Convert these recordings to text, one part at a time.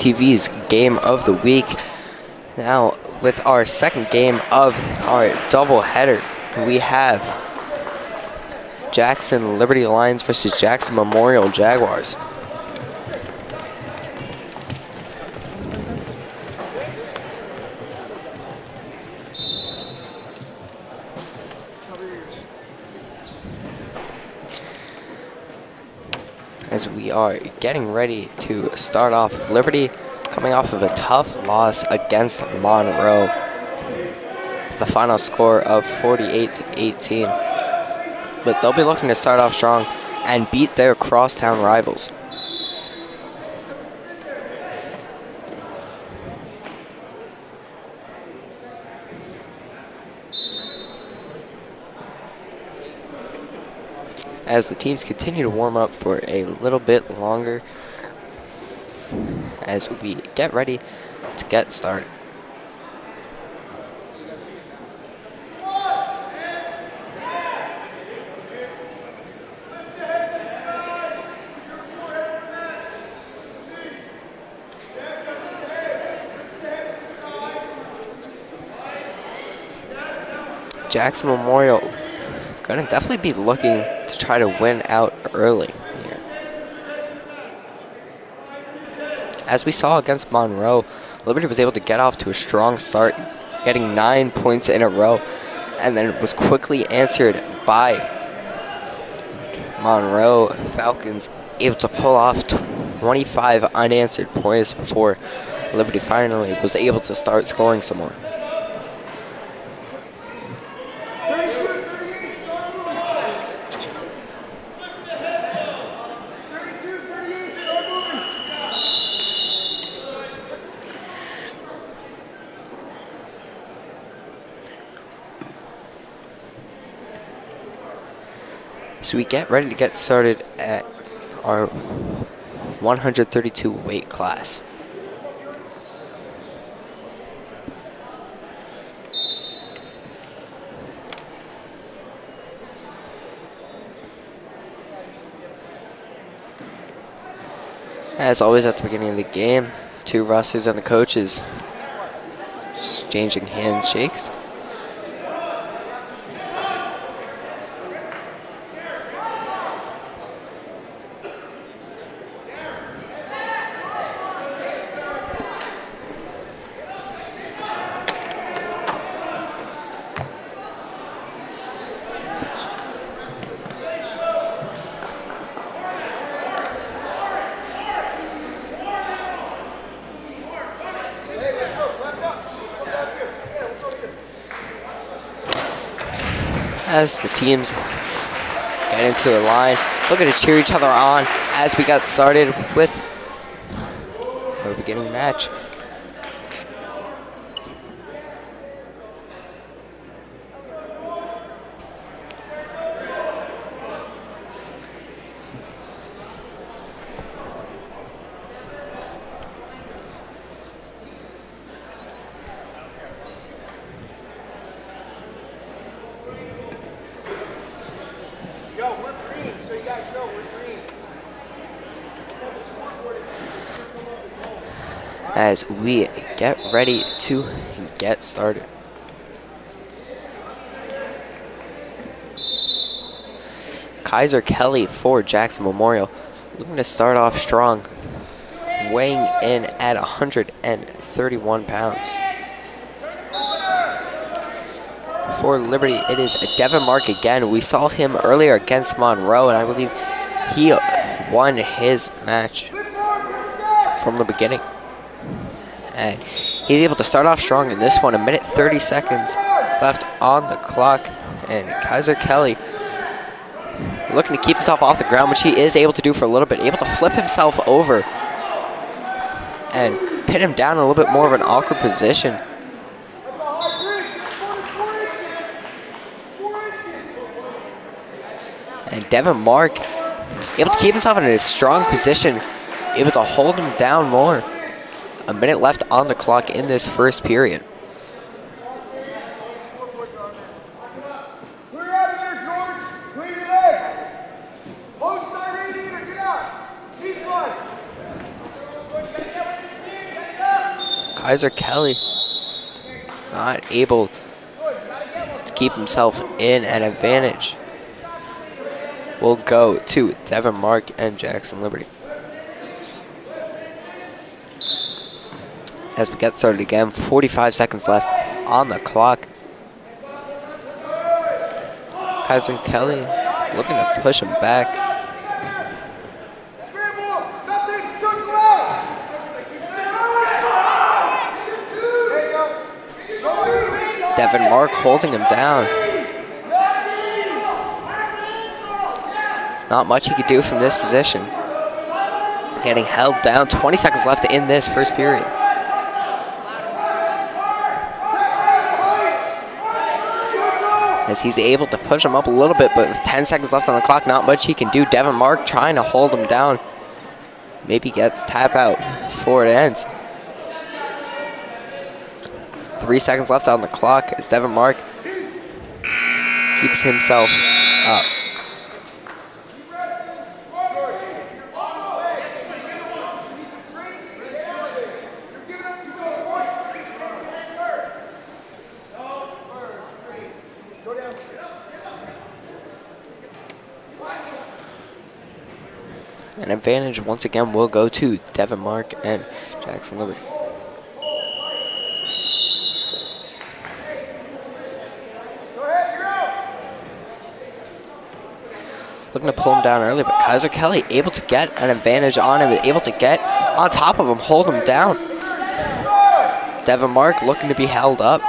JTV's game of the week. Now, with our second game of our doubleheader, we have Jackson Liberty Lions versus Jackson Memorial Jaguars. As we are getting ready to start off, Liberty coming off of a tough loss against Monroe. The final score of 48-18. But they'll be looking to start off strong and beat their crosstown rivals. As the teams continue to warm up for a little bit longer as we get ready to get started. Jackson Memorial going to definitely be looking to try to win out early here. As we saw against Monroe, Liberty was able to get off to a strong start, getting 9 points in a row, and then was quickly answered by Monroe Falcons, able to pull off 25 unanswered points before Liberty finally was able to start scoring some more. So we get ready to get started at our 132 weight class. As always at the beginning of the game, two wrestlers and the coaches exchanging handshakes. As the teams get into a line, looking to cheer each other on as we got started with our beginning match. As we get ready to get started. Kaiser Kelly for Jackson Memorial, looking to start off strong, weighing in at 131 pounds. For Liberty, it is Devin Mark again. We saw him earlier against Monroe, and I believe he won his match from the beginning. And he's able to start off strong in this one. 1 minute 30 seconds left on the clock. And Kaiser Kelly looking to keep himself off the ground, which he is able to do for a little bit. Able to flip himself over and pin him down in a little bit more of an awkward position. And Devin Mark able to keep himself in a strong position. Able to hold him down more. 1 minute left on the clock in this first period. Kaiser Kelly not able to keep himself in an advantage. Will go to Devin Mark and Jackson Liberty. As we get started again, 45 seconds left on the clock. Kaiser Kelly looking to push him back. Devin Mark holding him down. Not much he could do from this position. Getting held down. 20 seconds left in this first period. As he's able to push him up a little bit, but with 10 seconds left on the clock, not much he can do. Devin Mark trying to hold him down. Maybe get the tap out before it ends. 3 seconds left on the clock as Devin Mark keeps himself up. An advantage once again will go to Devin Mark and Jackson Liberty. Looking to pull him down early, but Kaiser Kelly able to get an advantage on him, able to get on top of him, hold him down. Devin Mark looking to be held up.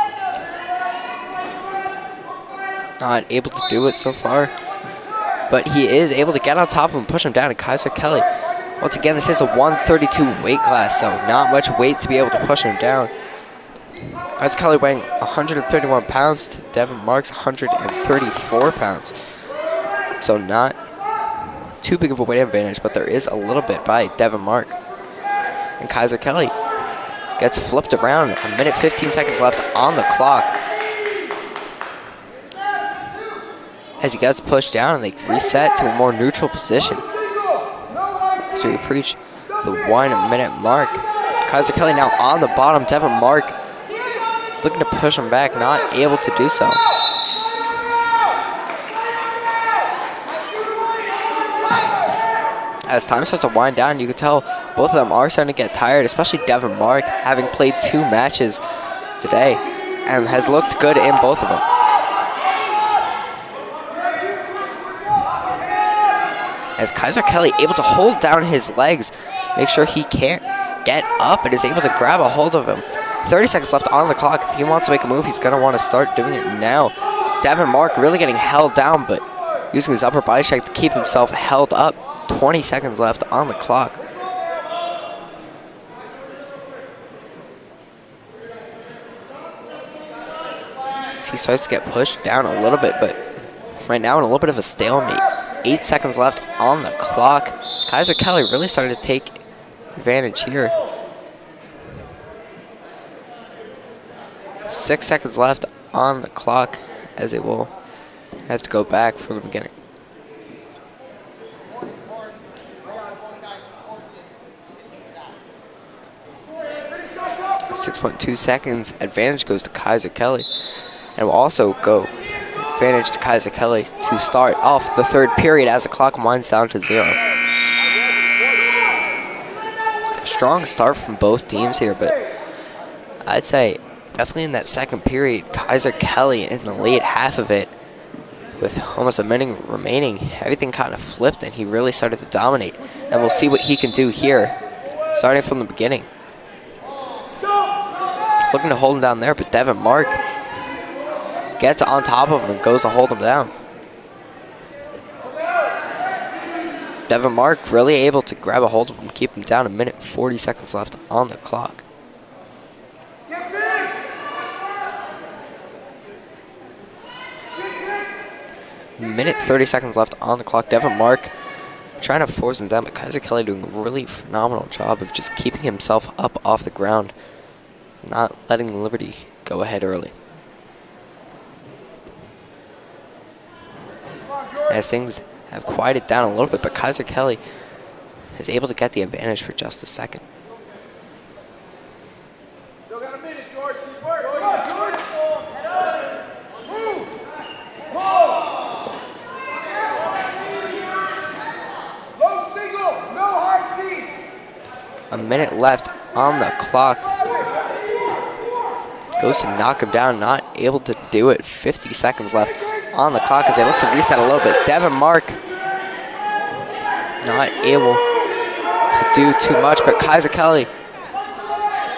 Not able to do it so far, but he is able to get on top of him, push him down, and Kaiser Kelly, once again, this is a 132 weight class, so not much weight to be able to push him down. Kaiser Kelly weighing 131 pounds to Devin Mark's 134 pounds. So not too big of a weight advantage, but there is a little bit by Devin Mark. And Kaiser Kelly gets flipped around. A minute 15 seconds left on the clock. As he gets pushed down and they reset to a more neutral position. So we reach the 1 minute mark. Kaiser Kelly now on the bottom. Devin Mark looking to push him back, not able to do so. As time starts to wind down, you can tell both of them are starting to get tired, especially Devin Mark, having played 2 matches today and has looked good in both of them. As Kaiser Kelly able to hold down his legs, make sure he can't get up and is able to grab a hold of him. 30 seconds left on the clock. If he wants to make a move, he's going to want to start doing it now. Devin Mark really getting held down, but using his upper body strength to keep himself held up. 20 seconds left on the clock. He starts to get pushed down a little bit, but right now in a little bit of a stalemate. 8 seconds left on the clock. Kaiser Kelly really started to take advantage here. 6 seconds left on the clock as they will have to go back from the beginning. 6.2 seconds. Advantage goes to Kaiser Kelly. And will also go advantage to Kaiser Kelly to start off the 3rd period as the clock winds down to 0. Strong start from both teams here, but I'd say definitely in that 2nd period, Kaiser Kelly in the late half of it, with almost a minute remaining, everything kind of flipped and he really started to dominate. And we'll see what he can do here, starting from the beginning. Looking to hold him down there, but Devin Mark gets on top of him and goes to hold him down. Devin Mark really able to grab a hold of him, keep him down. A minute 40 seconds left on the clock. Minute 30 seconds left on the clock. Devin Mark trying to force him down, but Kaiser Kelly doing a really phenomenal job of just keeping himself up off the ground, not letting Liberty go ahead early. As things have quieted down a little bit, but Kaiser Kelly is able to get the advantage for just a second. A minute left on the clock. Goes to knock him down, not able to do it. 50 seconds left on the clock as they look to reset a little bit. Devin Mark not able to do too much, but Kaiser Kelly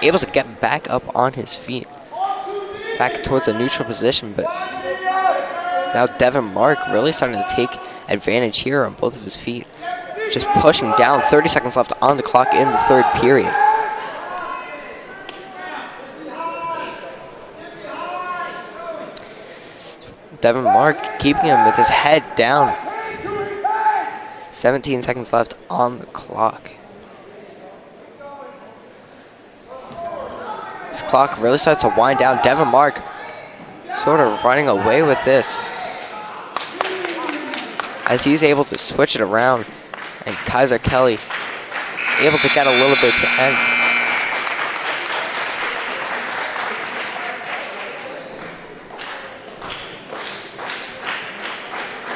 able to get back up on his feet. Back towards a neutral position, but now Devin Mark really starting to take advantage here on both of his feet. Just pushing down. 30 seconds left on the clock in the third period. Devin Mark keeping him with his head down. 17 seconds left on the clock. This clock really starts to wind down. Devin Mark sort of running away with this, as he's able to switch it around, and Kaiser Kelly able to get a little bit to end.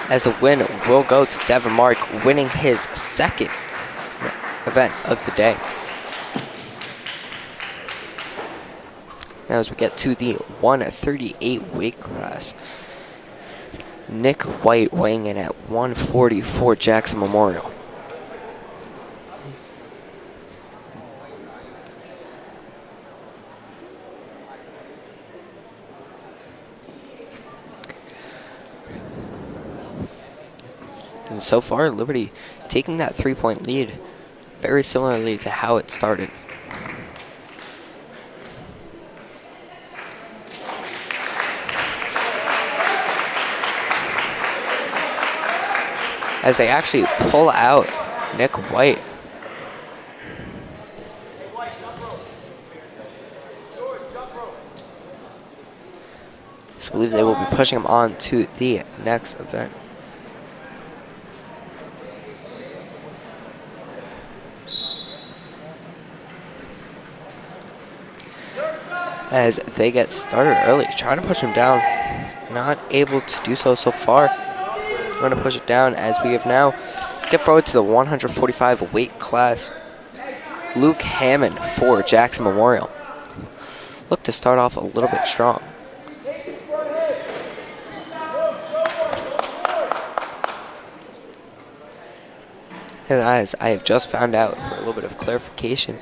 As a win will go to Devin Mark, winning his second event of the day. Now as we get to the 138 weight class, Nick White weighing in at 144 Jackson Memorial. And so far, Liberty taking that 3-point lead very similarly to how it started. As they actually pull out Nick White. So I believe they will be pushing him on to the next event. As they get started early, trying to push him down. Not able to do so far. Going to push it down as we have now skipped forward to the 145 weight class. Luke Hammond for Jackson Memorial. Look to start off a little bit strong. And as I have just found out, for a little bit of clarification,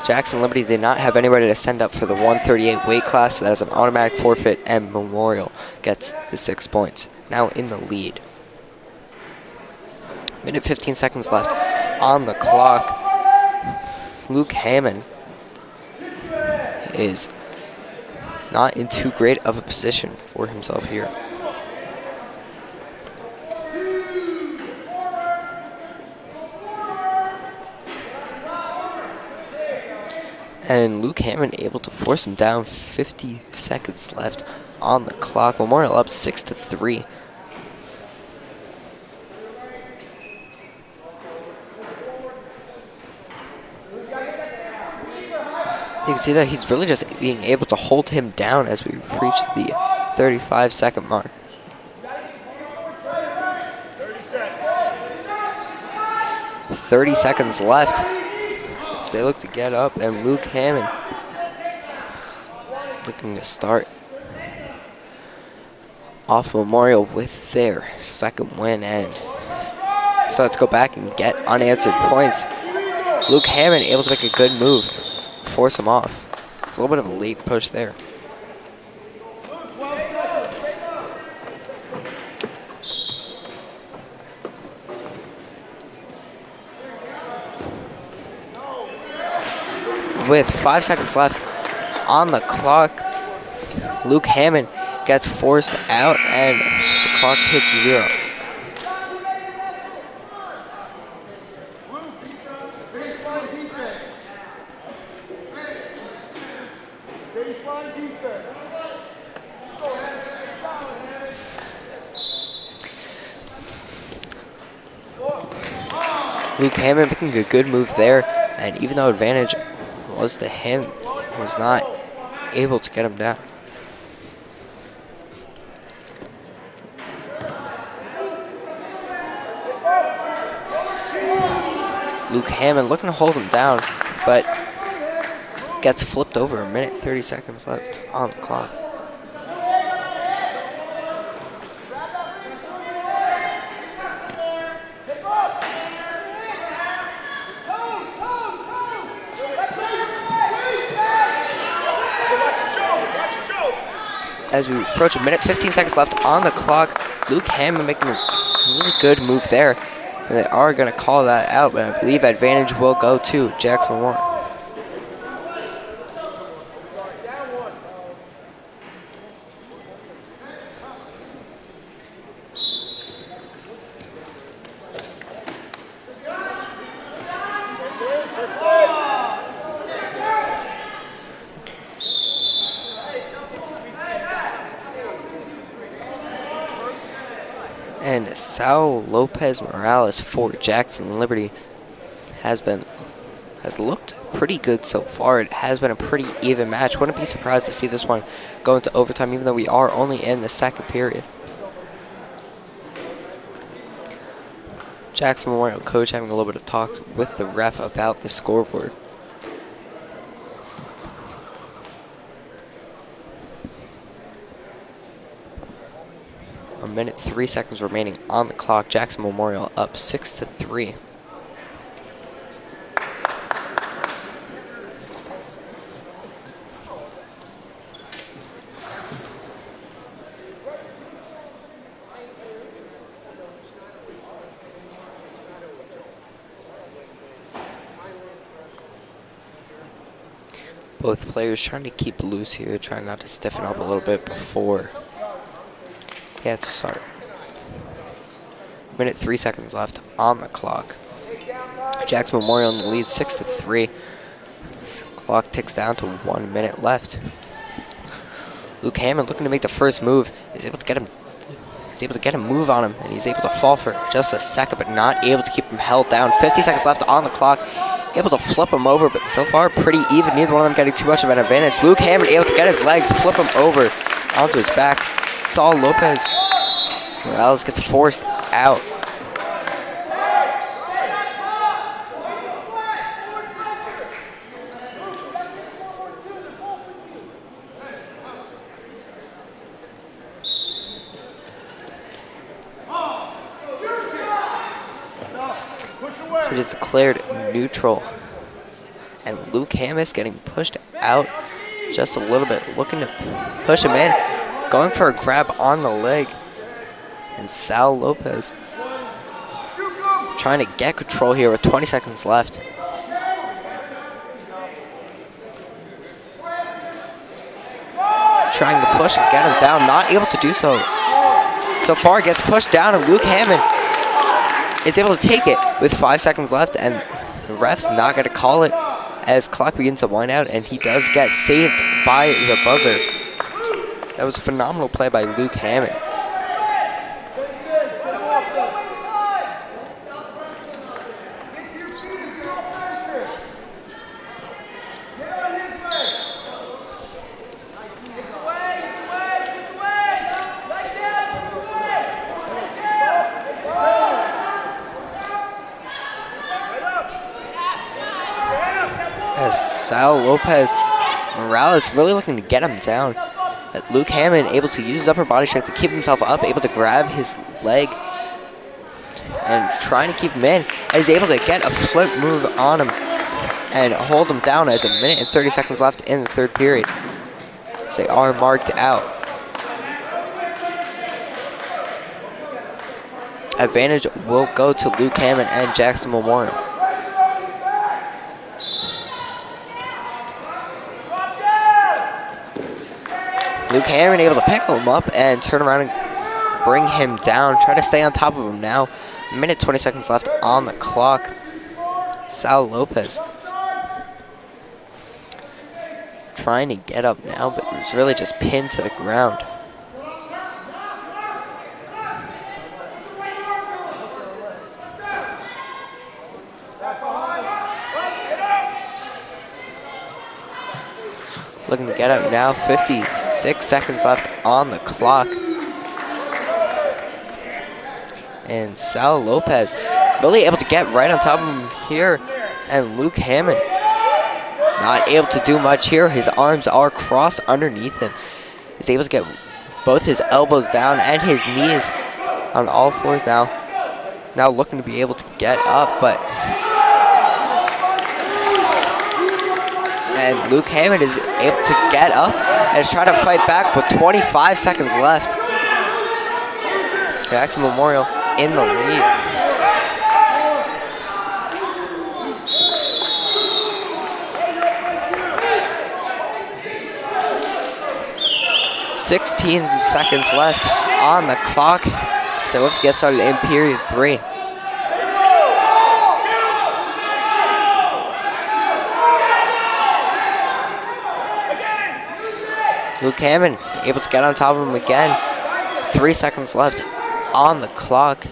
Jackson Liberty did not have anybody to send up for the 138 weight class, so that is an automatic forfeit, and Memorial gets the 6 points. Now in the lead. Minute 15 seconds left on the clock. Luke Hammond is not in too great of a position for himself here. And Luke Hammond able to force him down. 50 seconds left on the clock. Memorial up 6-3. You can see that he's really just being able to hold him down as we reach the 35-second mark. 30 seconds left. They look to get up, and Luke Hammond looking to start off Memorial with their second win, and so let's go back and get unanswered points. Luke Hammond able to make a good move, force him off. It's a little bit of a late push there. With 5 seconds left on the clock, Luke Hammond gets forced out, and the clock hits 0. Luke Hammond making a good move there, and even though advantage was to him, was not able to get him down. Luke Hammond looking to hold him down, but gets flipped over. A minute 30 seconds left on the clock. As we approach a minute 15 seconds left on the clock, Luke Hammond making a really good move there. And they are going to call that out, but I believe advantage will go to Jackson Memorial. And Sal Lopez Morales for Jackson Liberty has looked pretty good so far. It has been a pretty even match. Wouldn't be surprised to see this one go into overtime, even though we are only in the second period. Jackson Memorial coach having a little bit of talk with the ref about the scoreboard. A minute 3 seconds remaining on the clock. Jackson Memorial up 6-3. Both players trying to keep loose here, trying not to stiffen up a little bit before he has to start. Minute 3 seconds left on the clock. Jackson Memorial in the lead 6-3. Clock ticks down to 1 minute left. Luke Hammond looking to make the first move. He's able to get a move on him, and he's able to fall for just a second, but not able to keep him held down. 50 seconds left on the clock. Able to flip him over, but so far pretty even. Neither one of them getting too much of an advantage. Luke Hammond able to get his legs, flip him over onto his back. Saul Lopez Morales gets forced out. So it is declared neutral. And Luke Hammond is getting pushed out just a little bit, looking to push him in. Going for a grab on the leg. And Sal Lopez trying to get control here with 20 seconds left. Trying to push and get him down, not able to do so. So far gets pushed down, and Luke Hammond is able to take it with 5 seconds left, and the ref's not going to call it as clock begins to wind out, and he does get saved by the buzzer. That was phenomenal play by Luke Hammond. As Sal Lopez Morales really looking to get him down. Luke Hammond able to use his upper body strength to keep himself up, able to grab his leg and trying to keep him in. And is able to get a flip move on him and hold him down as a minute and 30 seconds left in the third period. So they are marked out. Advantage will go to Luke Hammond and Jackson Memorial. Luke Hammond able to pick him up and turn around and bring him down. Try to stay on top of him now. Minute 20 seconds left on the clock. Sal Lopez trying to get up now, but he's really just pinned to the ground. Looking to get up now, 56 seconds left on the clock. And Sal Lopez really able to get right on top of him here. And Luke Hammond not able to do much here. His arms are crossed underneath him. He's able to get both his elbows down and his knees on all fours now. Now looking to be able to get up, but... And Luke Hammond is able to get up and is trying to fight back with 25 seconds left. Jackson Memorial in the lead. .16 seconds left on the clock. So let's get started in period 3. Luke Hammond able to get on top of him again. 3 seconds left on the clock.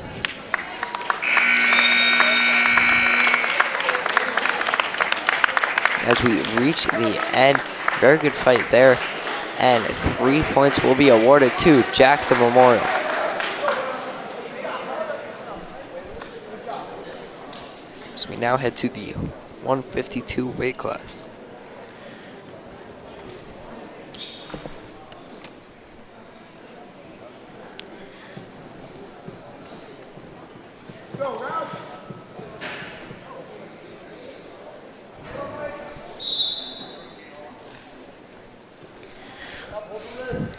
As we reach the end, very good fight there. And 3 points will be awarded to Jackson Memorial. So we now head to the 152 weight class.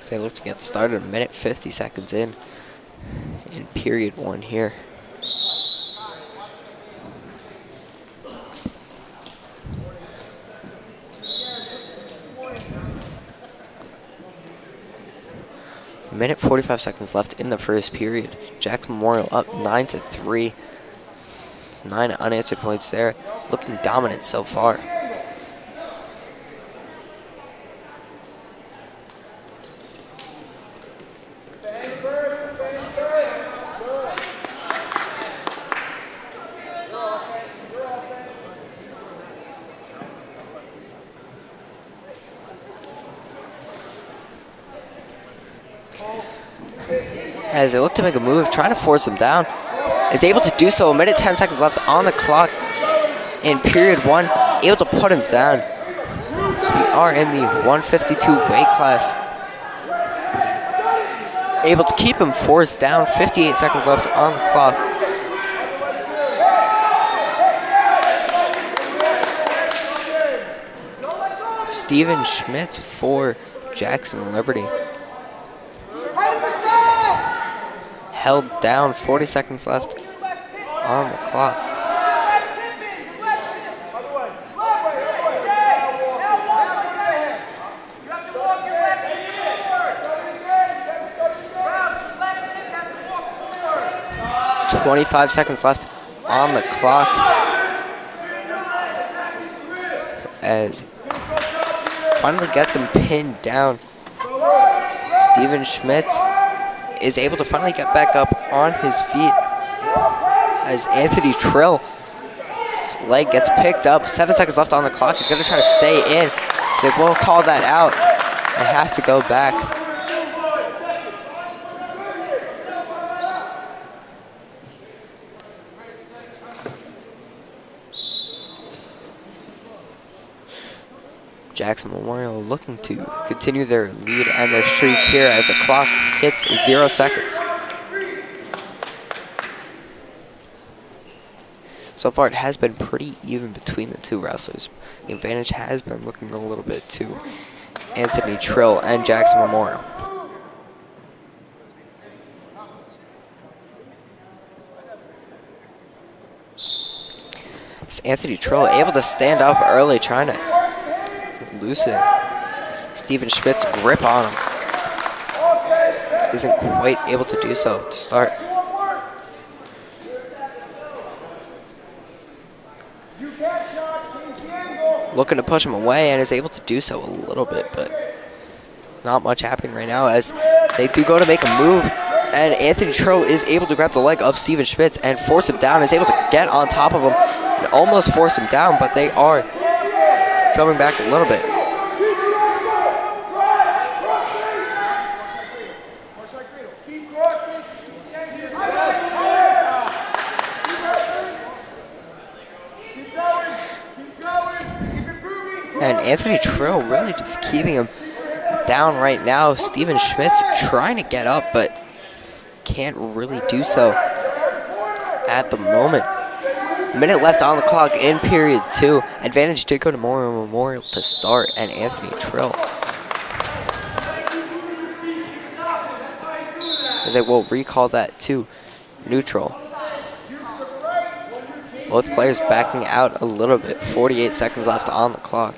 They look to get started a minute 50 seconds in period 1 here. Minute 45 seconds left in the first period. Jackson Memorial up 9-3. 9 unanswered points there. Looking dominant so far. As they look to make a move, trying to force him down, is able to do so. A minute 10 seconds left on the clock in period 1, able to put him down. So we are in the 152 weight class. Able to keep him forced down. 58 seconds left on the clock. Steven Schmitz for Jackson Liberty. Held down, 40 seconds left on the clock. .25 seconds left on the clock. As finally gets him pinned down. Steven Schmitz is able to finally get back up on his feet as Anthony Trill's leg gets picked up. 7 seconds left on the clock. He's going to try to stay in. So we'll call that out and have to go back. Jackson Memorial looking to continue their lead and their streak here as the clock hits 0 seconds. So far it has been pretty even between the two wrestlers. The advantage has been looking a little bit to Anthony Trill and Jackson Memorial. It's Anthony Trill able to stand up early, trying to loosen Steven Schmidt's grip on him. Isn't quite able to do so to start. Looking to push him away and is able to do so a little bit, but not much happening right now as they do go to make a move. And Anthony Trill is able to grab the leg of Steven Schmitz and force him down. Is able to get on top of him and almost force him down, but they are coming back a little bit. And Anthony Trill really just keeping him down right now. Steven Schmitz trying to get up, but can't really do so at the moment. Minute left on the clock in period 2. Advantage did go to Memorial to start, and Anthony Trill. As I will recall that to neutral. Both players backing out a little bit. 48 seconds left on the clock.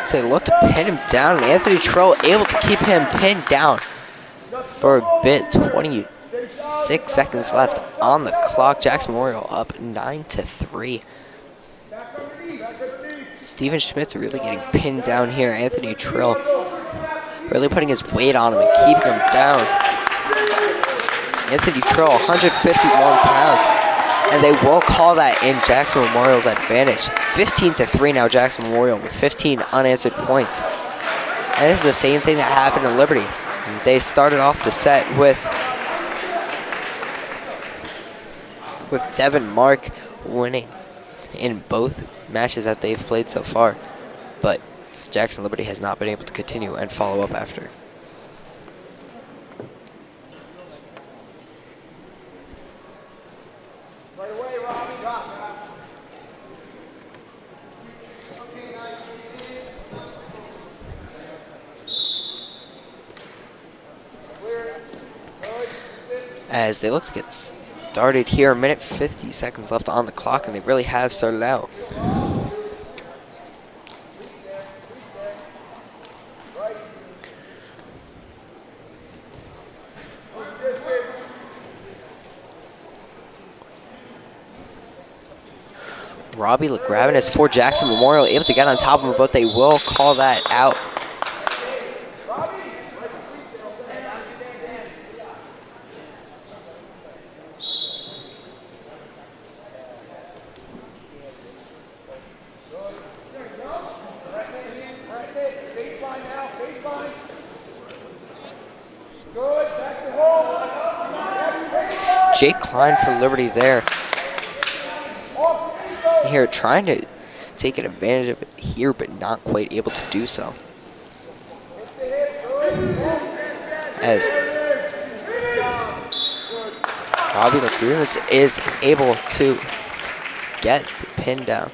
So they look to pin him down, and Anthony Trill able to keep him pinned down for a bit. 26 seconds left on the clock. Jackson Memorial up 9-3. Steven Schmitz really getting pinned down here. Anthony Trill really putting his weight on him and keeping him down. Anthony Trill, 151 pounds. And they will call that in Jackson Memorial's advantage. 15-3 now, Jackson Memorial with 15 unanswered points. And this is the same thing that happened to Liberty. They started off the set with Devin Mark winning in both matches that they've played so far. But Jackson Liberty has not been able to continue and follow up after. As they look to get started here, a minute 50 seconds left on the clock, and they really have started out. Robbie LaGravinas for Jackson Memorial, able to get on top of him, but they will call that out. Jake Klein for Liberty there. Here trying to take advantage of it here, but not quite able to do so. As Robbie Lagrunas is able to get the pin down.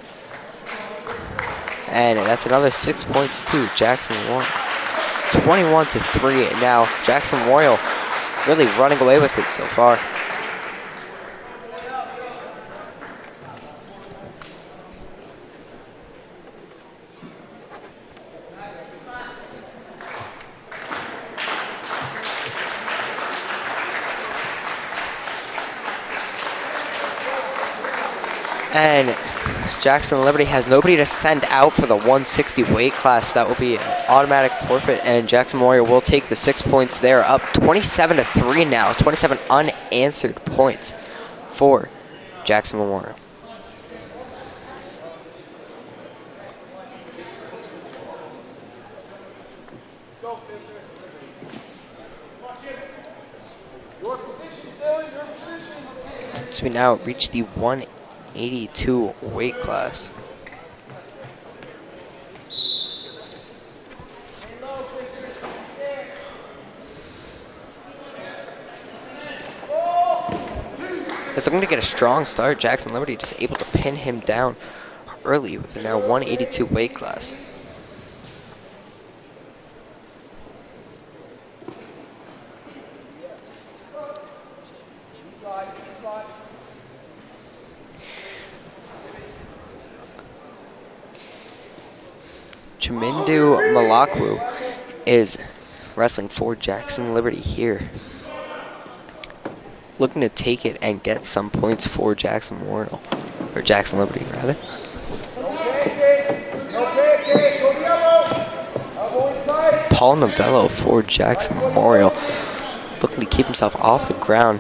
And that's another 6 points to Jackson Memorial. 21-3 now. Jackson Memorial really running away with it so far. And Jackson Liberty has nobody to send out for the 160 weight class. That will be an automatic forfeit, and Jackson Memorial will take the 6 points there, up 27-3 now. 27 unanswered points for Jackson Memorial. So we now reach the 182 weight class. It's looking to get a strong start. Jackson Liberty just able to pin him down early with the now 182 weight class. Chimindu Malakwu is wrestling for Jackson Liberty here. Looking to take it and get some points for Jackson Memorial, or Jackson Liberty rather. Paul Novello for Jackson Memorial, looking to keep himself off the ground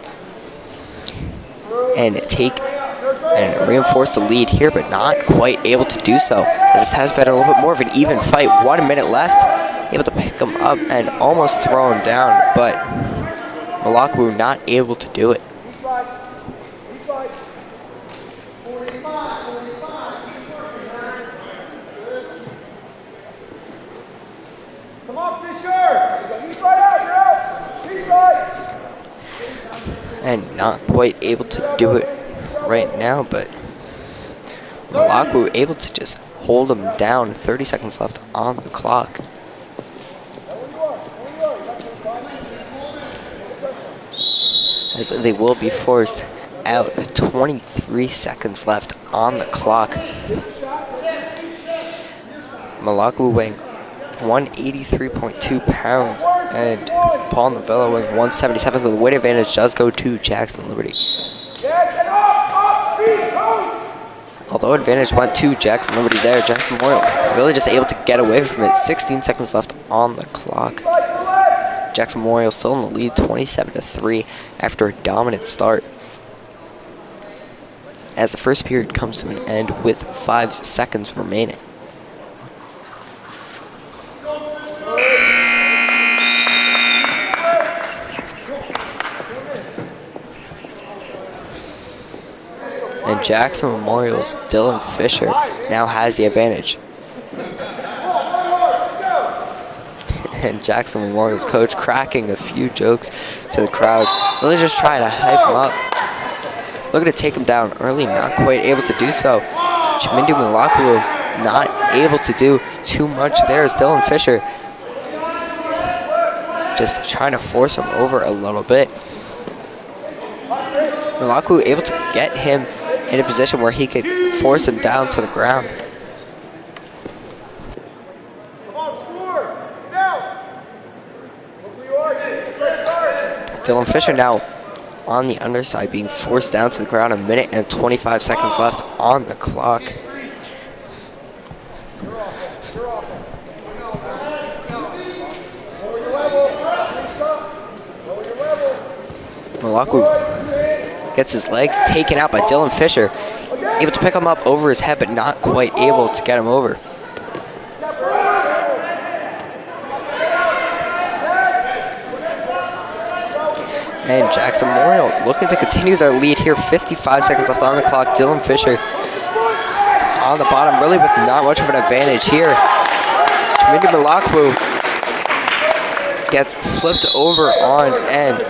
and take and reinforce the lead here, but not quite able to do so, as this has been a little bit more of an even fight. 1 minute left. able to pick him up and almost throw him down, but Malaku not able to do it. And not quite able to do it right now, but Malaku able to just hold him down. 30 seconds left on the clock. As they will be forced out. 23 seconds left on the clock. Malaku weighing 183.2 pounds and Paul Novello weighing 177, so the weight advantage does go to Jackson Liberty. Although advantage went to Jackson Liberty there, Jackson Memorial really just able to get away from it. 16 seconds left on the clock. Jackson Memorial still in the lead, 27-3 after a dominant start. As the first period comes to an end with 5 seconds remaining. And Jackson Memorial's Dylan Fisher now has the advantage. And Jackson Memorial's coach cracking a few jokes to the crowd, really just trying to hype him up. Looking to take him down early, not quite able to do so. Chimindu Malaku not able to do too much there as Dylan Fisher just trying to force him over a little bit. Malaku able to get him in a position where he could force him down to the ground. Dylan Fisher now on the underside being forced down to the ground. 1 minute and 25 seconds left on the clock. Malaku gets his legs taken out by Dylan Fisher. Able to pick him up over his head, but not quite able to get him over. And Jackson Memorial looking to continue their lead here. 55 seconds left on the clock. Dylan Fisher on the bottom, really with not much of an advantage here. Chimindu Malaku gets flipped over on end.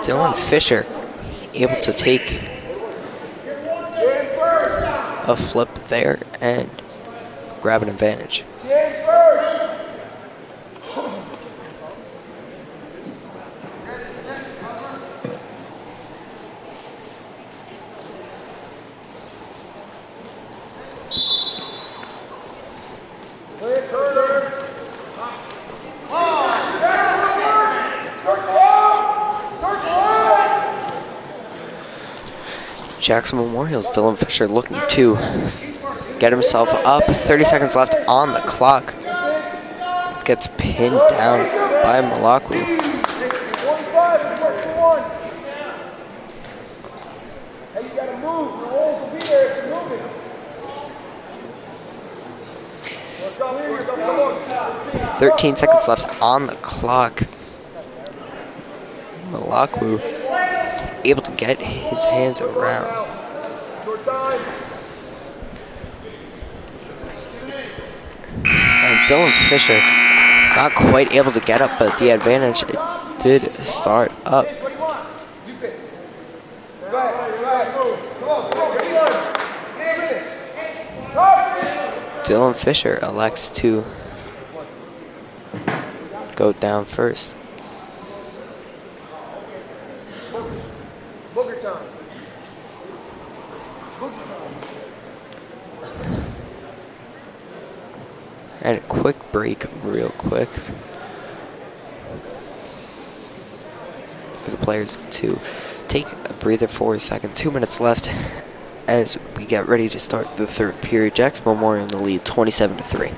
Dylan Fisher able to take a flip there and grab an advantage. Jackson Memorial's Dylan Fisher looking to get himself up. 30 seconds left on the clock. Gets pinned down by Malaku. "13 seconds left on the clock. Malaku able to get his hands around. And Dylan Fisher not quite able to get up, but the advantage did start up. Dylan Fisher elects to go down first. And a quick break, real quick, for the players to take a breather for a second. 2 minutes left as we get ready to start the third period. Jackson Memorial in the lead, 27-3.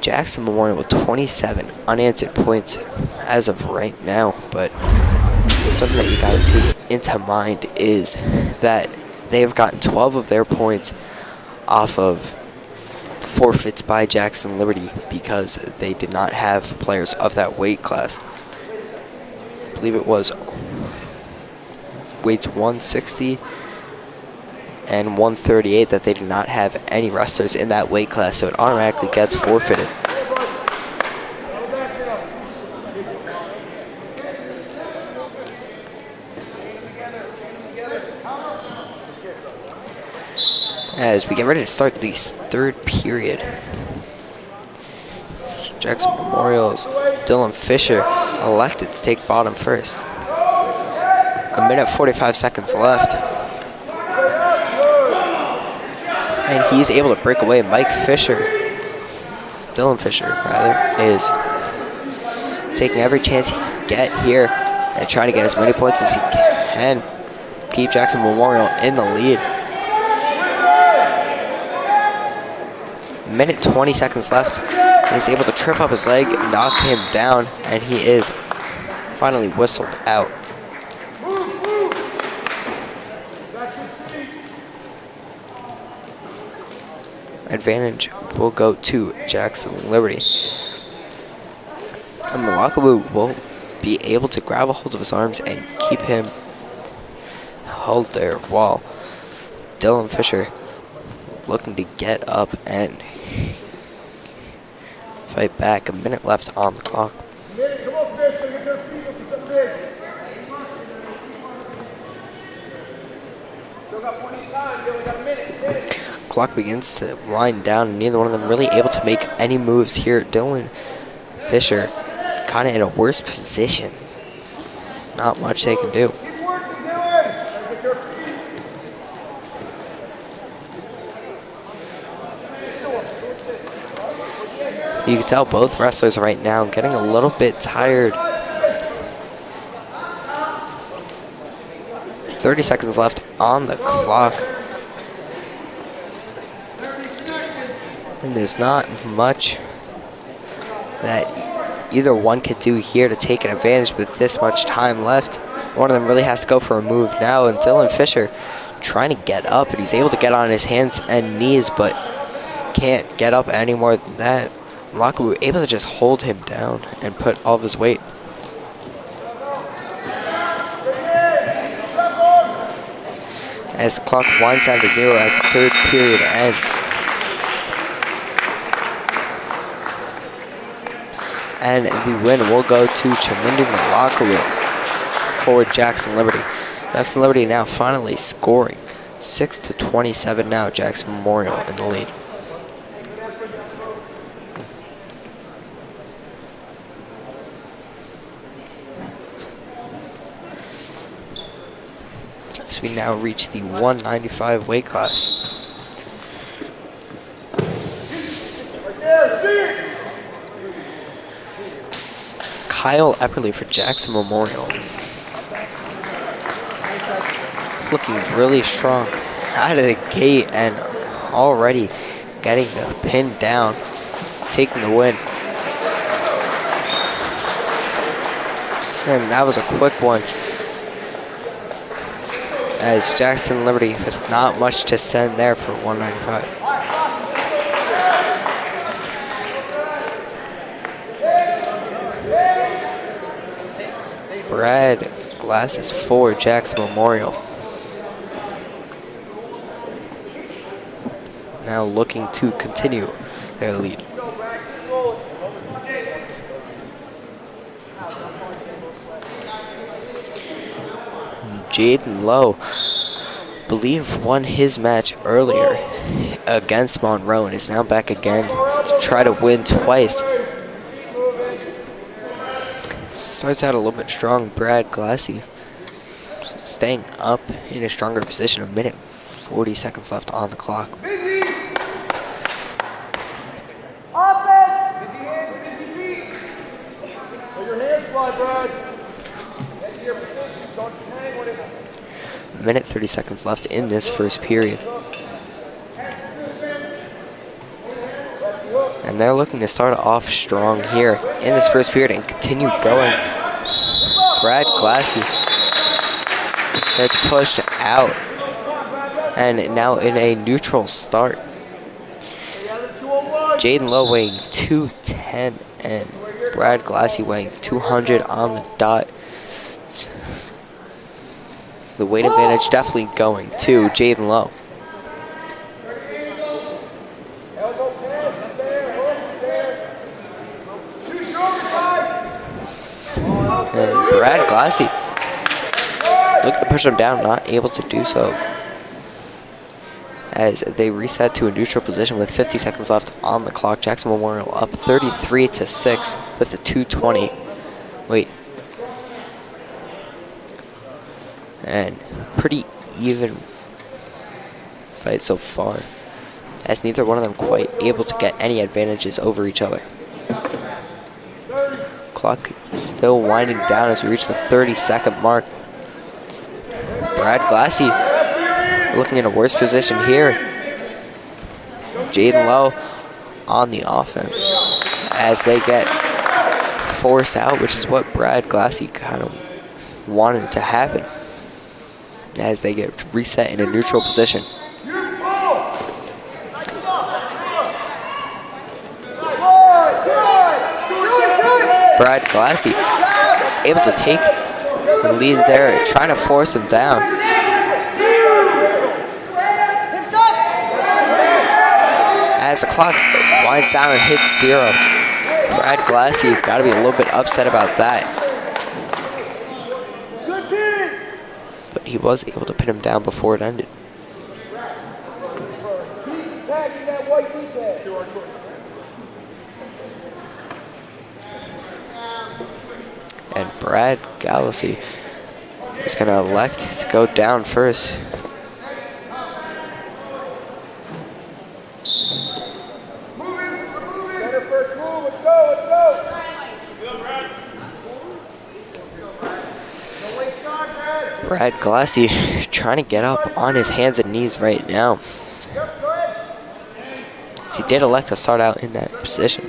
Jackson Memorial with 27 unanswered points as of right now, but something that you gotta take into mind is that they have gotten 12 of their points off of forfeits by Jackson Liberty because they did not have players of that weight class. I believe it was weights 160 and 138 that they did not have any wrestlers in that weight class, so it automatically gets forfeited. As we get ready to start the third period, Jackson Memorial's Dylan Fisher elected to take bottom first. A minute 45 seconds left. And he's able to break away. Dylan Fisher rather, is taking every chance he can get here and trying to get as many points as he can. Keep Jackson Memorial in the lead. Minute 20 seconds left. He's able to trip up his leg, knock him down, and he is finally whistled out. Advantage will go to Jackson Liberty. And Malakabu will be able to grab a hold of his arms and keep him held there while Dylan Fisher looking to get up and fight back. A minute left on the clock. Clock begins to wind down, and neither one of them really able to make any moves here. Dylan Fisher kind of in a worse position. Not much they can do. You can tell both wrestlers right now getting a little bit tired. 30 seconds left on the clock. And there's not much that either one could do here to take an advantage with this much time left. One of them really has to go for a move now, and Dylan Fisher trying to get up, and he's able to get on his hands and knees, but can't get up any more than that. Malakabu able to just hold him down and put all of his weight. As the clock winds down to 0 as the third period ends. And the win will go to Chamindu Malakabu for Jackson Liberty. Jackson Liberty now finally scoring 6-27 now. Jackson Memorial in the lead. So we now reach the 195 weight class. Kyle Epperly for Jackson Memorial. Looking really strong out of the gate and already getting the pin down, taking the win. And that was a quick one, as Jackson Liberty with not much to send there for 195. Brad Glasses for Jackson Memorial. Now looking to continue their lead. Jaden Lowe, believe won his match earlier against Monroe and is now back again to try to win twice. Starts out a little bit strong. Brad Glassy staying up in a stronger position. A minute 40 seconds left on the clock. Minute 30 seconds left in this first period. And they're looking to start off strong here in this first period and continue going. Brad Glassy gets pushed out. And now in a neutral start. Jaden Lowe weighing 210 and Brad Glassy weighing 200 on the dot. The weight advantage definitely going to Jaden Lowe. And Brad Glassy looking to push him down, not able to do so. As they reset to a neutral position with 50 seconds left on the clock. Jackson Memorial up 33-6 with the 2:20. Wait. And pretty even fight so far, as neither one of them quite able to get any advantages over each other. Clock still winding down as we reach the 30-second mark. Brad Glassy looking in a worse position here. Jaden Lowe on the offense as they get forced out, which is what Brad Glassy kind of wanted to happen, as they get reset in a neutral position. Brad Glassy able to take the lead there, trying to force him down. As the clock winds down and hits 0. Brad Glassy got to be a little bit upset about that. But he was able to pin him down before it ended. And Brad Glassy is going to elect to go down first. Brad Glassy trying to get up on his hands and knees right now. He did elect to start out in that position.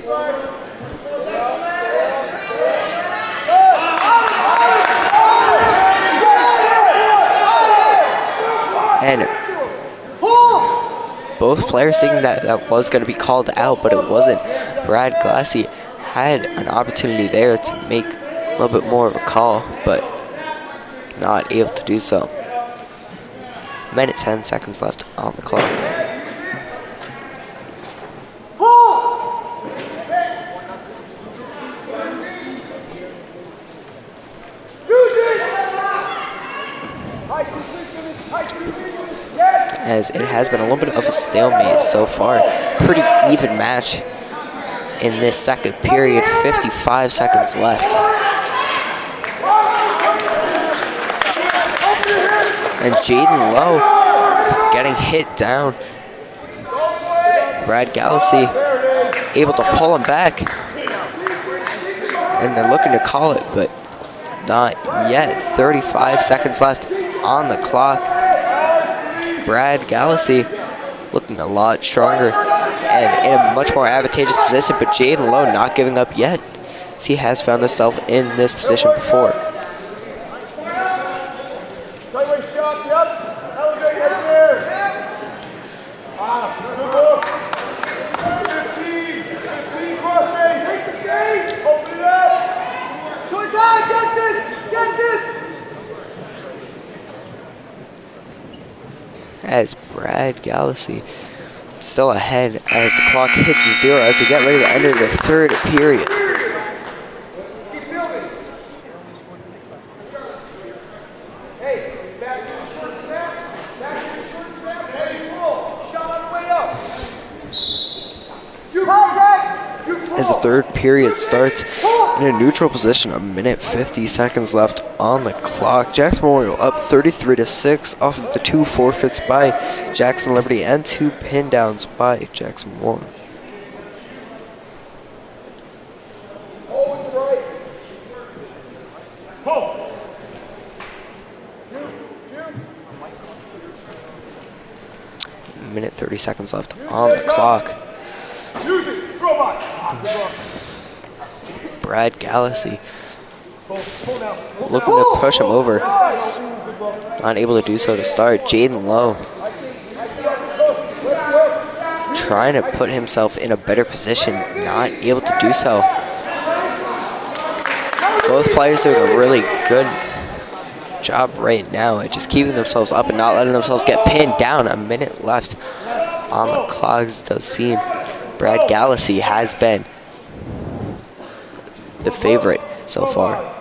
And both players thinking that that was going to be called out, but it wasn't. Brad Glassy had an opportunity there to make a little bit more of a call, but not able to do so. Minute 10 seconds left on the clock. As it has been a little bit of a stalemate so far. Pretty even match in this second period. 55 seconds left. And Jaden Lowe getting hit down. Brad Glassy able to pull him back. And they're looking to call it, but not yet. 35 seconds left on the clock. Brad Glassy looking a lot stronger and in a much more advantageous position, but Jaden Lowe not giving up yet, as he has found himself in this position before. As Brad Glassy still ahead as the clock hits 0 as we get ready to enter the third period. As the third period starts in a neutral position, a minute 50 seconds left on the clock. Jackson Memorial up 33-6 off of the 2 forfeits by Jackson Liberty and 2 pin downs by Jackson Memorial. Minute 30 seconds left on the clock. Brad Galaxy looking to push him over. Unable to do so to start. Jaden Lowe trying to put himself in a better position, not able to do so. Both players doing a really good job right now at just keeping themselves up and not letting themselves get pinned down. A minute left on the clock. It does seem Brad Galaxy has been the favorite so far.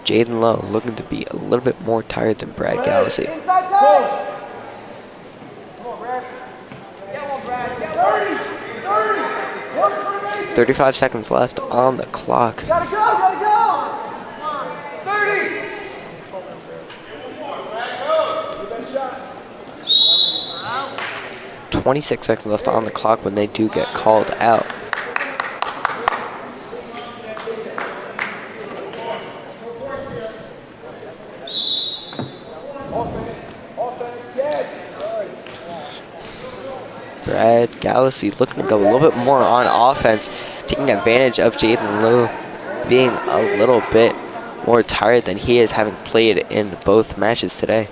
Jaden Lowe looking to be a little bit more tired than Brad Galaxy. 35 seconds left on the clock. Gotta go! 30! 26 seconds left on the clock when they do get called out. Brad Galaxy looking to go a little bit more on offense, taking advantage of Jaden Lowe being a little bit more tired than he is, having played in both matches today.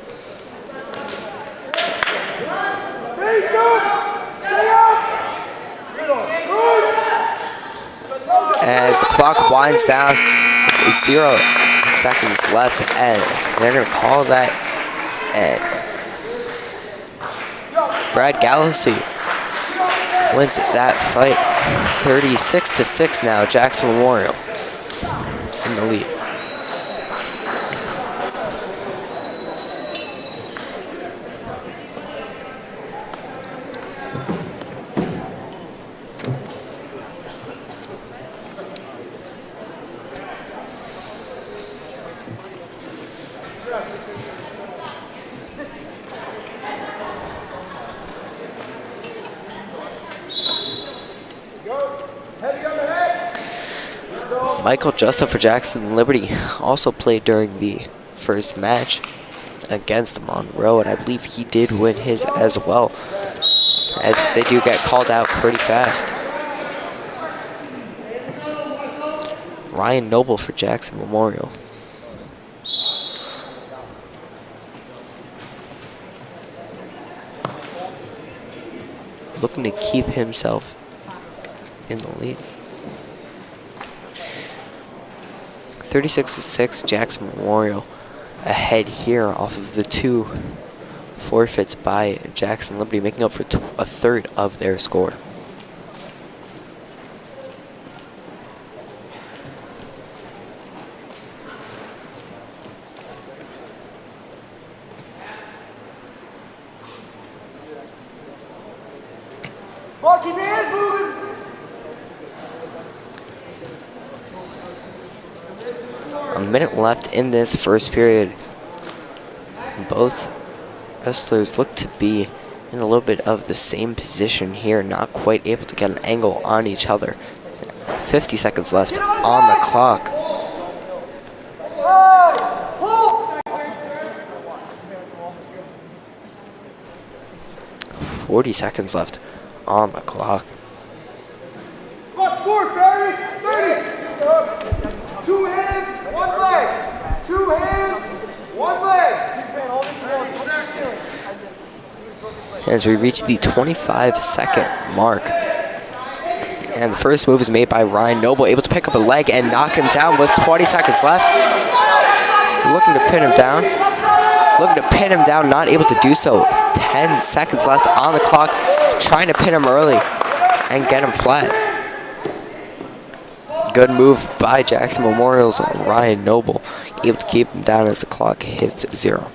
As the clock winds down, 0 seconds left, and they're going to call that. And Brad Galaxy wins that fight 36-6 now. Jackson Memorial in the lead. Michael Justa for Jackson Liberty also played during the first match against Monroe, and I believe he did win his as well, as they do get called out pretty fast. Ryan Noble for Jackson Memorial. Looking to keep himself in the lead. 36-6, Jackson Memorial ahead here off of the 2 forfeits by Jackson Liberty, making up for a third of their score. Keep your hands moving. A minute left in this first period. Both wrestlers look to be in a little bit of the same position here, not quite able to get an angle on each other. 50 seconds left on the clock. 40 seconds left on the clock. What score, Ferris? 30. 2 hands, 1 leg. 2 hands, 1 leg. As we reach the 25-second mark. And the first move is made by Ryan Noble, able to pick up a leg and knock him down with 20 seconds left. Looking to pin him down. Looking to pin him down, not able to do so. 10 seconds left on the clock. Trying to pin him early and get him flat. Good move by Jackson Memorial's Ryan Noble, able to keep him down as the clock hits 0.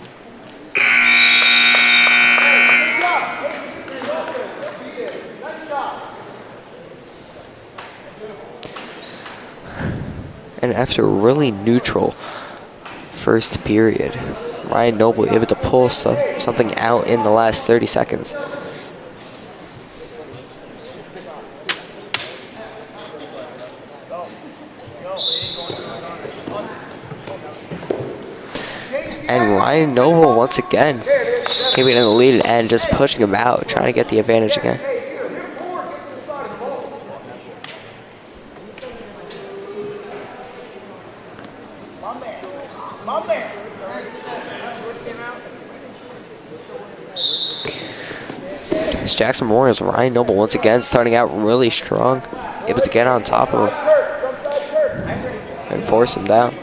And after a really neutral first period, Ryan Noble able to pull something out in the last 30 seconds. And Ryan Noble once again keeping in the lead and just pushing him out, trying to get the advantage again. It's Jackson Memorial's Ryan Noble once again starting out really strong, able to get on top of him and force him down.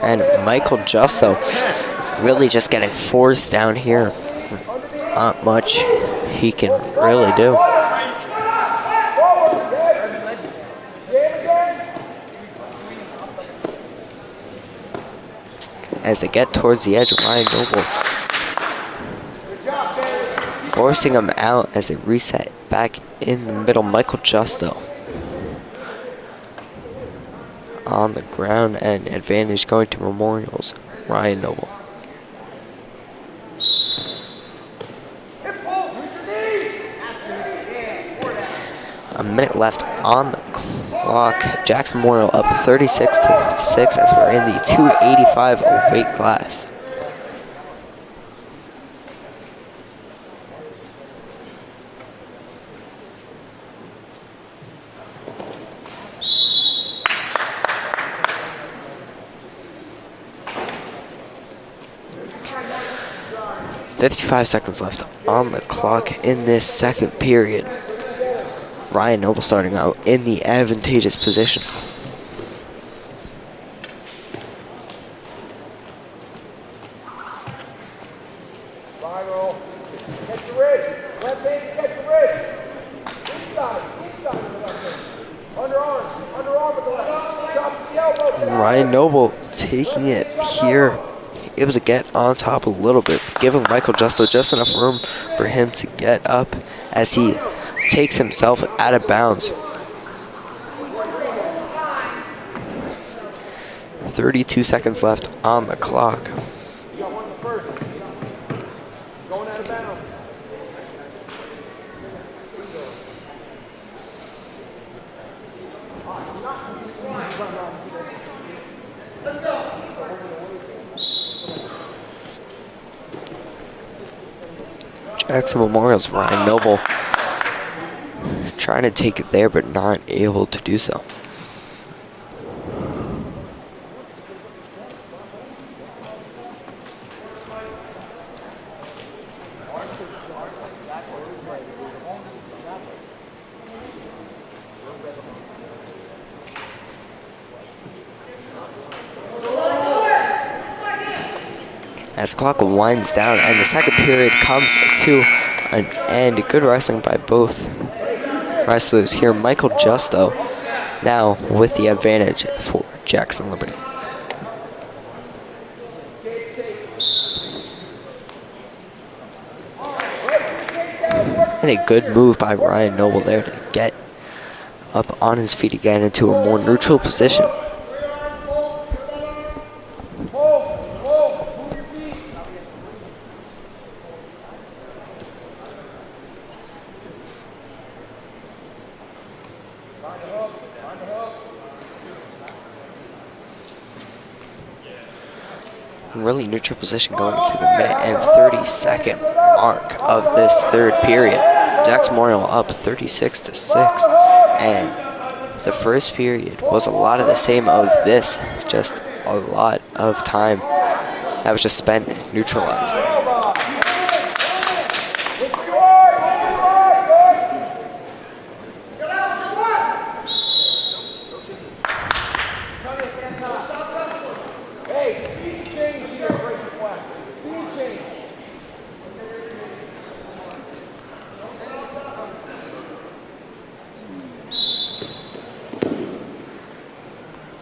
And Michael Justo really just getting forced down here. Not much he can really do. As they get towards the edge, Ryan Noble forcing him out as they reset back in the middle. Michael Justo on the ground, and advantage going to Memorial's Ryan Noble. A minute left on the clock. Jackson Memorial up 36-6 as we're in the 285 weight class. .55 seconds left on the clock in this second period. Ryan Noble starting out in the advantageous position. Spiral. Catch the wrist. Left hand, catch the wrist. Inside with the left hand. Underarm with the left. Drop the elbow. Ryan Noble taking it here. Able to get on top a little bit, giving Michael Justo just enough room for him to get up as he takes himself out of bounds. 32 seconds left on the clock. Jackson Memorial's Ryan Noble trying to take it there, but not able to do so. As the clock winds down and the second period comes to an end. Good wrestling by both wrestlers here. Michael Justo now with the advantage for Jackson Liberty. And a good move by Ryan Noble there to get up on his feet again into a more neutral position. Really neutral position going to the minute and 30-second mark of this third period. Jackson Memorial up 36-6, and the first period was a lot of the same of this, just a lot of time that was just spent neutralized.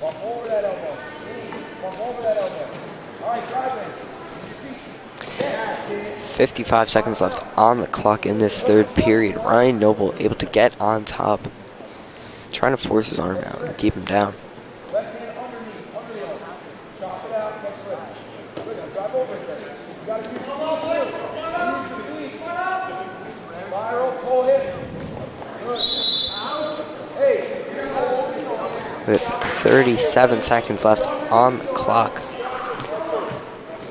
Over that elbow. Walk over that elbow. All right, drive in. 55 seconds left on the clock in this third period. Ryan Noble able to get on top, trying to force his arm out and keep him down. Left hand underneath, under the elbow. Chop it out, next wrist. Look at him, drive over it there. You got to use the feet. Use the feet. Spiral, pull hit. Good. with 37 seconds left on the clock.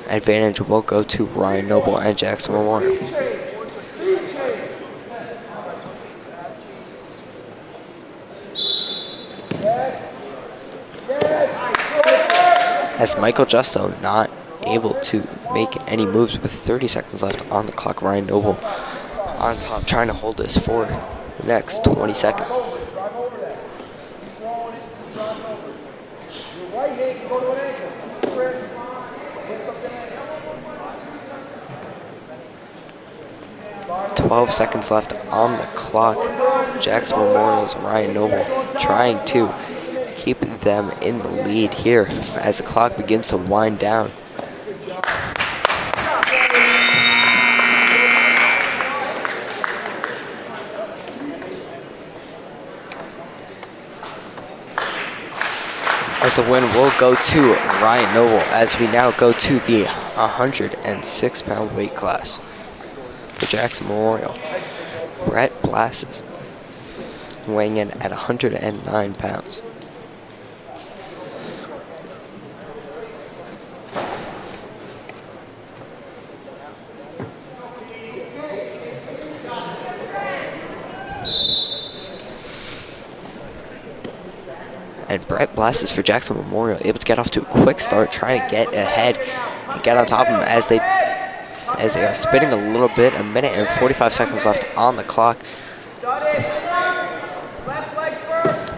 Advantage will go to Ryan Noble and Jackson Memorial. As Michael Justo not able to make any moves with 30 seconds left on the clock. Ryan Noble on top trying to hold this for the next 20 seconds. Right hand can go to an ankle. Chris, lift up the ankle. 12 seconds left on the clock. Jackson Memorial's Ryan Noble trying to keep them in the lead here as the clock begins to wind down. As the win will go to Ryan Noble, as we now go to the 106-pound weight class. For Jackson Memorial, Brett Blasses weighing in at 109 pounds. And Brett Blasses for Jackson Memorial able to get off to a quick start, trying to get ahead and get on top of them as they are spinning a little bit. A minute and 45 seconds left on the clock.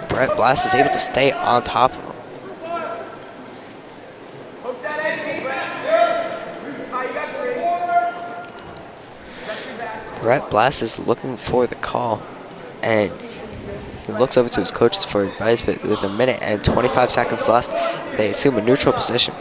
Brett Blasses is able to stay on top of them. Brett Blasses is looking for the call, and he looks over to his coaches for advice, but with a minute and 25 seconds left, they assume a neutral position.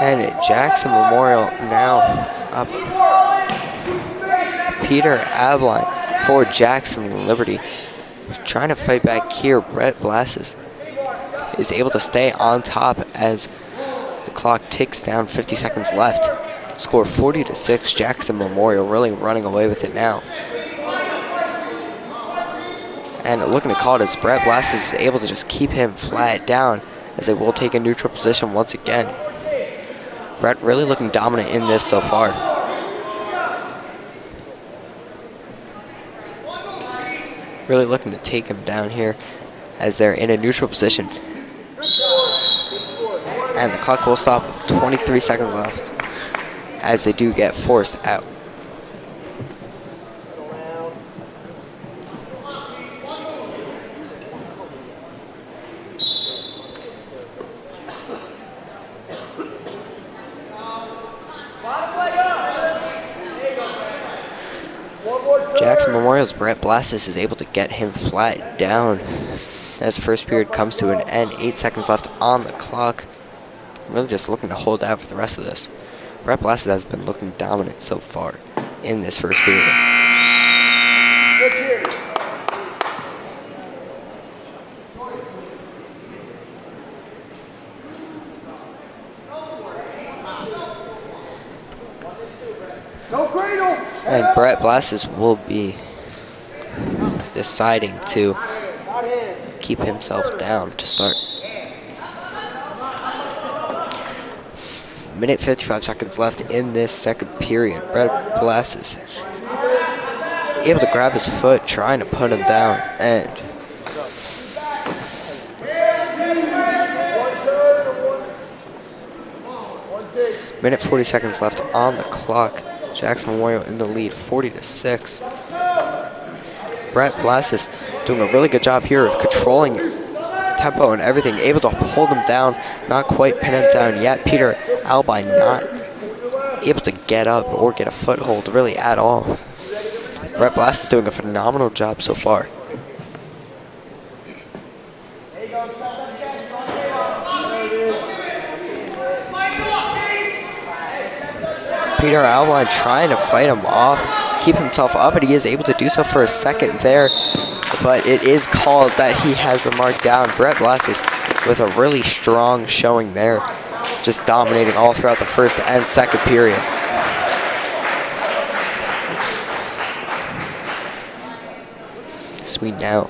And Jackson Memorial now up. Peter Abline for Jackson Liberty trying to fight back here. Brett Blasses is able to stay on top as the clock ticks down. 50 seconds left. Score 40-6. Jackson Memorial really running away with it now. And looking to call it as Brett Blasses is able to just keep him flat down as they will take a neutral position once again. Brett really looking dominant in this so far. Really looking to take him down here as they're in a neutral position. And the clock will stop with 23 seconds left as they do get forced out. Jackson Memorial's Brett Blasses is able to get him flat down as the first period comes to an end. 8 seconds left on the clock. Really just looking to hold out for the rest of this. Brett Blasses has been looking dominant so far in this first period. And Brett Blasses will be deciding to keep himself down to start. Minute 55 seconds left in this second period. Brett Blasses able to grab his foot, trying to put him down, and minute 40 seconds left on the clock. Jackson Memorial in the lead, 40-6. Brett Blasses doing a really good job here of controlling tempo and everything, able to hold him down, not quite pin him down yet. Peter Albine not able to get up or get a foothold really at all. Brett Blasses doing a phenomenal job so far. Peter Albine trying to fight him off, keep himself up, and he is able to do so for a second there. but it is called that he has been marked down. Brett Blesses with a really strong showing there, just dominating all throughout the first and second period. So we now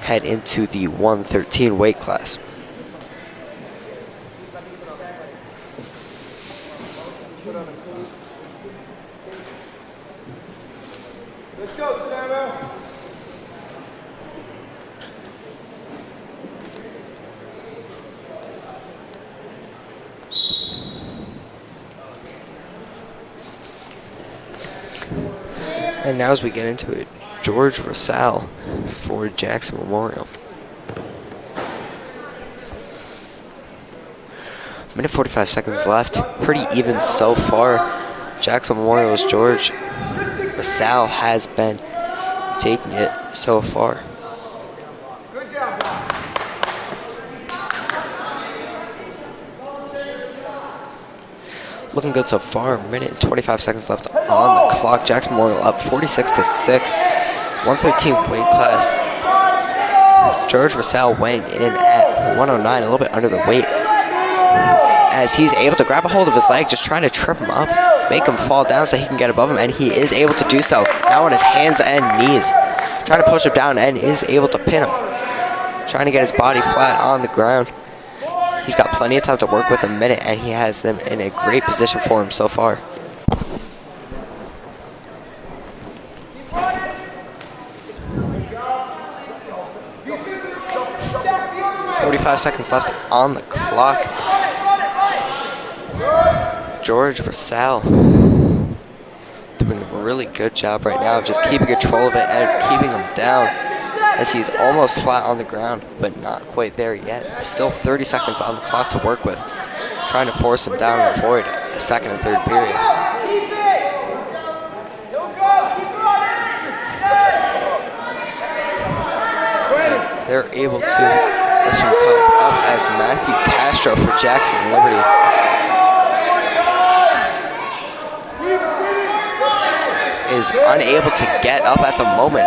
head into the 113 weight class. Let's go, Samuel. And now as we get into it, George Rosal for Jackson Memorial. Minute 45 seconds left. Pretty even so far. Jackson Memorial's George Rosal has been taking it so far. Good job, Bob. Looking good so far. Minute and 25 seconds left on the clock. Jackson Memorial up 46-6. 113 weight class. George Rosal weighing in at 109, a little bit under the weight, as he's able to grab a hold of his leg, just trying to trip him up, make him fall down so he can get above him, and he is able to do so. Now on his hands and knees, trying to push him down, and is able to pin him, trying to get his body flat on the ground. He's got plenty of time to work with a minute, and he has them in a great position for him so far. 45 seconds left on the clock. George Rosal doing a really good job right now of just keeping control of it and keeping him down, as he's almost flat on the ground, but not quite there yet. Still 30 seconds on the clock to work with, trying to force him down and avoid a second and third period. They're able to lift himself up as Matthew Castro for Jackson Liberty is unable to get up at the moment.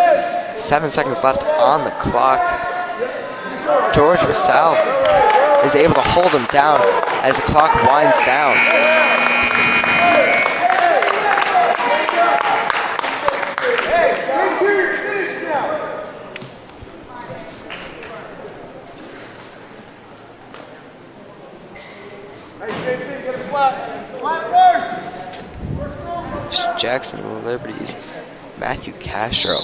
7 seconds left on the clock. George Rosal is able to hold him down as the clock winds down. Jackson Liberty's Matthew Castro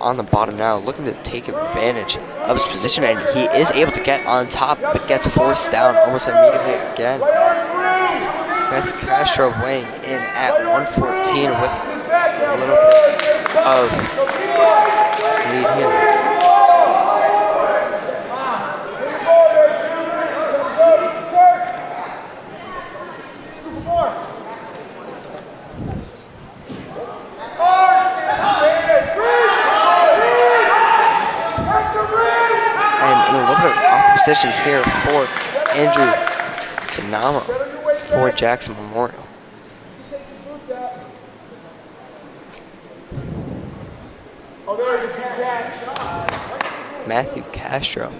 on the bottom now, looking to take advantage of his position, and he is able to get on top, but gets forced down almost immediately again. Matthew Castro weighing in at 114 with a little bit of lead here. Position here for Andrew Sinama for Jackson Memorial. Matthew Castro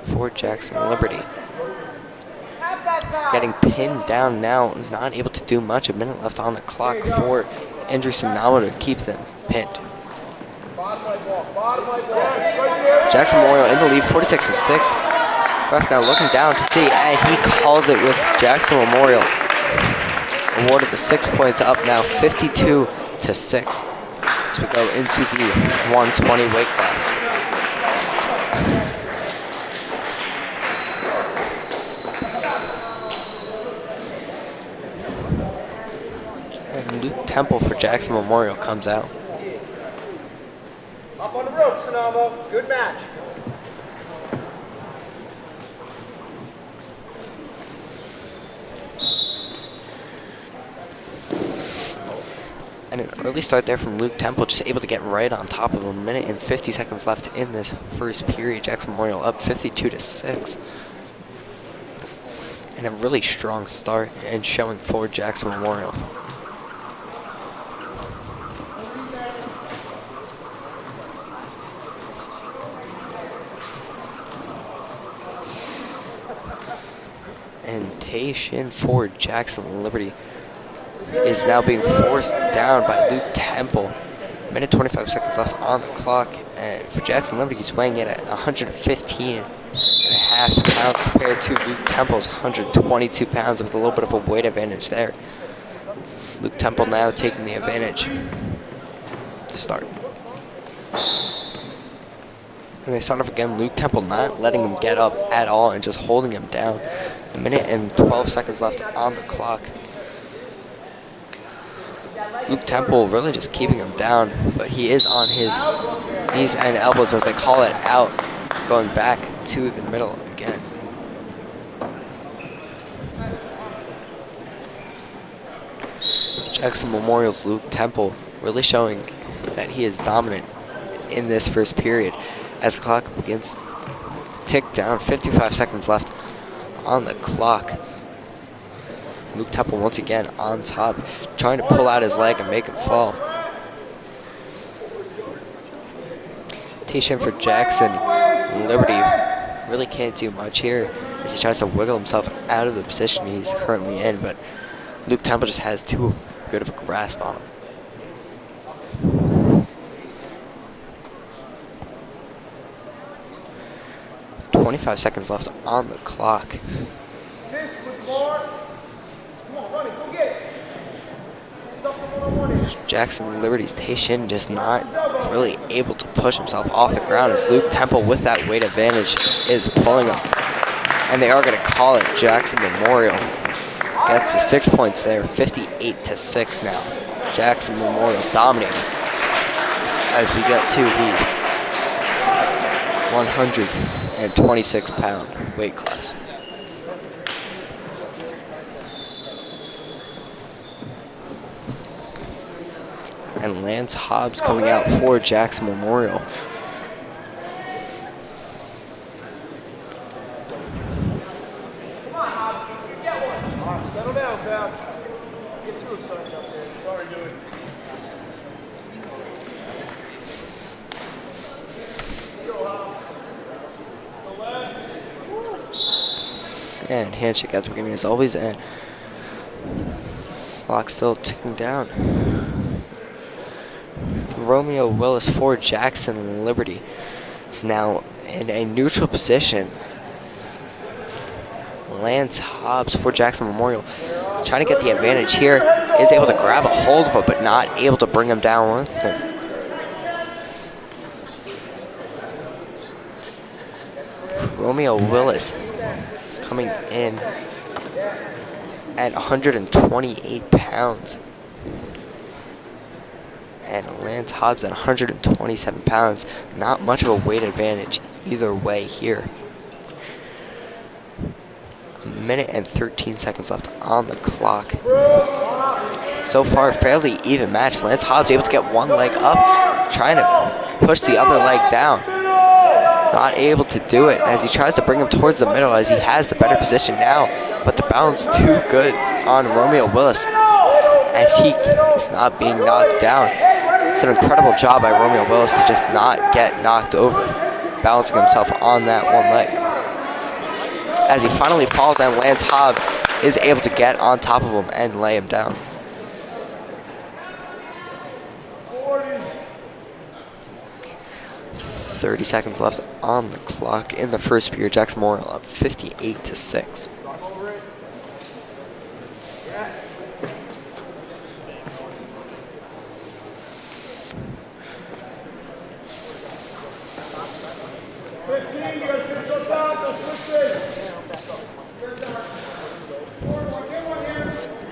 for Jackson Liberty. Getting pinned down now, not able to do much. A minute left on the clock for Andrew Sinama to keep them pinned. Jackson Memorial in the lead, 46-6. Ref now looking down to see, and he calls it with Jackson Memorial. Awarded the 6 points, up now 52-6. As we go into the 120 weight class. And Luke Temple for Jackson Memorial comes out. Up on the ropes, Sinama. Good match. And an early start there from Luke Temple, just able to get right on top of him. 1 minute and 50 seconds left in this first period. Jackson Memorial up 52-6. And a really strong start and showing for Jackson Memorial. And for Jackson Liberty is now being forced down by Luke Temple. Minute 25 seconds left on the clock. And for Jackson Liberty, he's weighing in at 115.5 pounds compared to Luke Temple's 122 pounds with a little bit of a weight advantage there. Luke Temple now taking the advantage to start. And they start off again. Luke Temple not letting him get up at all and just holding him down. A minute and 12 seconds left on the clock. Luke Temple really just keeping him down, but he is on his knees and elbows as they call it out, going back to the middle again. Jackson Memorial's Luke Temple really showing that he is dominant in this first period as the clock begins to tick down. 55 seconds left on the clock. Luke Temple once again on top, trying to pull out his leg and make him fall. Tation for Jackson Liberty really can't do much here as he tries to wiggle himself out of the position he's currently in, but Luke Temple just has too good of a grasp on him. .25 seconds left on the clock. Jackson Liberty's Tation just not really able to push himself off the ground as Luke Temple with that weight advantage is pulling him. And they are going to call it. Jackson Memorial gets the 6 points there, 58-6 now. Jackson Memorial dominating as we get to the 126-pound weight class. And Lance Hobbs coming out for Jackson Memorial. Settle down, pal. Get too excited up there. Sorry, dude. And handshake at the beginning as always, and clock still ticking down. Romeo Willis for Jackson Liberty now in a neutral position. Lance Hobbs for Jackson Memorial trying to get the advantage here, is able to grab a hold of it but not able to bring him down with him. Romeo Willis coming in at 128 pounds. And Lance Hobbs at 127 pounds. Not much of a weight advantage either way here. A minute and 13 seconds left on the clock. So far, fairly even match. Lance Hobbs able to get one leg up, trying to push the other leg down. Not able to do it as he tries to bring him towards the middle as he has the better position now. But the balance too good on Romeo Willis. And he is not being knocked down. It's an incredible job by Romeo Willis to just not get knocked over, balancing himself on that one leg. As he finally falls down, Lance Hobbs is able to get on top of him and lay him down. 30 seconds left on the clock in the first period. Jackson Memorial up 58-6.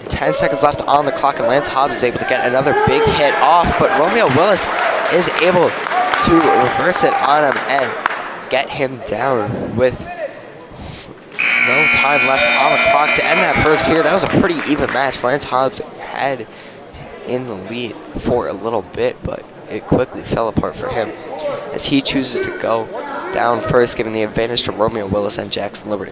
Ten seconds left on the clock, and Lance Hobbs is able to get another big hit off, but Romeo Willis is able to reverse it on him and get him down with no time left on the clock to end that first period. That was a pretty even match. Lance Hobbs had in the lead for a little bit, but it quickly fell apart for him as he chooses to go down first, giving the advantage to Romeo Willis and Jackson Liberty.